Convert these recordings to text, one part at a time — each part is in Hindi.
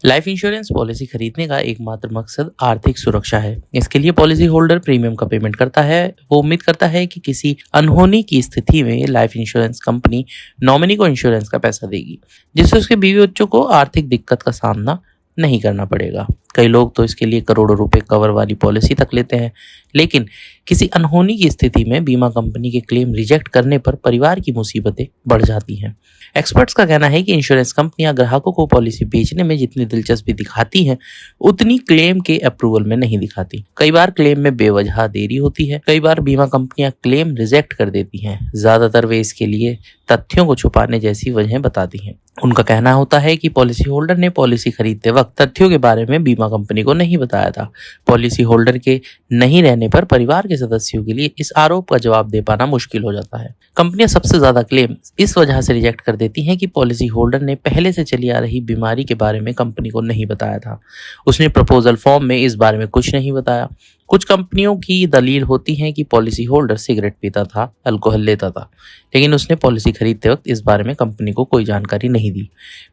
लाइफ इंश्योरेंस पॉलिसी खरीदने का एकमात्र मकसद आर्थिक सुरक्षा है। इसके लिए पॉलिसी होल्डर प्रीमियम का पेमेंट करता है। वो उम्मीद करता है कि किसी अनहोनी की स्थिति में लाइफ इंश्योरेंस कंपनी नॉमिनी को इंश्योरेंस का पैसा देगी, जिससे उसके बीवी बच्चों को आर्थिक दिक्कत का सामना नहीं करना पड़ेगा। कई लोग तो इसके लिए करोड़ों रुपए कवर वाली पॉलिसी तक लेते हैं, लेकिन किसी अनहोनी की स्थिति में बीमा कंपनी के क्लेम रिजेक्ट करने पर परिवार की मुसीबतें बढ़ जाती हैं। एक्सपर्ट्स का कहना है कि इंश्योरेंस कंपनियां ग्राहकों को पॉलिसी बेचने में जितनी दिलचस्पी दिखाती हैं, उतनी क्लेम के अप्रूवल में नहीं दिखाती। कई बार क्लेम में बेवजह देरी होती है, कई बार बीमा कंपनियां क्लेम रिजेक्ट कर देती हैं। ज्यादातर वे इसके लिए तथ्यों को छुपाने जैसी वजहें बताती हैं। उनका कहना होता है कि पॉलिसी होल्डर ने पॉलिसी खरीदते वक्त तथ्यों के बारे में बीमा कंपनी को नहीं बताया था। पॉलिसी होल्डर के नहीं रहने पर परिवार के सदस्यों के लिए इस आरोप का जवाब दे पाना मुश्किल हो जाता है। कंपनियां सबसे ज्यादा क्लेम इस वजह से रिजेक्ट कर देती हैं कि पॉलिसी होल्डर ने पहले से चली आ रही बीमारी के बारे में कंपनी को नहीं बताया था। उसने प्रपोजल फॉर्म में इस बारे में कुछ नहीं बताया। कुछ कंपनियों की दलील होती है कि पॉलिसी होल्डर सिगरेट पीता था, अल्कोहल लेता था, लेकिन उसने पॉलिसी खरीदते वक्त इस बारे में कंपनी को कोई जानकारी नहीं दी।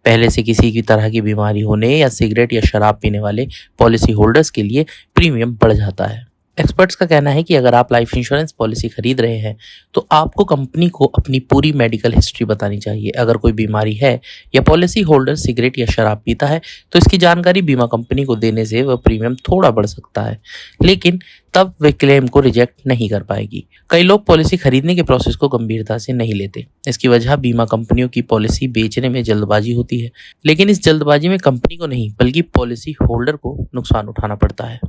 पहले से किसी की तरह की बीमारी होने या सिगरेट या शराब पीने वाले पॉलिसी होल्डर्स के लिए प्रीमियम बढ़ जाता है। एक्सपर्ट्स का कहना है कि अगर आप लाइफ इंश्योरेंस पॉलिसी खरीद रहे हैं तो आपको कंपनी को अपनी पूरी मेडिकल हिस्ट्री बतानी चाहिए। अगर कोई बीमारी है या पॉलिसी होल्डर सिगरेट या शराब पीता है तो इसकी जानकारी बीमा कंपनी को देने से वह प्रीमियम थोड़ा बढ़ सकता है, लेकिन तब वे क्लेम को रिजेक्ट नहीं कर पाएगी। कई लोग पॉलिसी खरीदने के प्रोसेस को गंभीरता से नहीं लेते। इसकी वजह बीमा कंपनियों की पॉलिसी बेचने में जल्दबाजी होती है, लेकिन इस जल्दबाजी में कंपनी को नहीं बल्कि पॉलिसी होल्डर को नुकसान उठाना पड़ता है।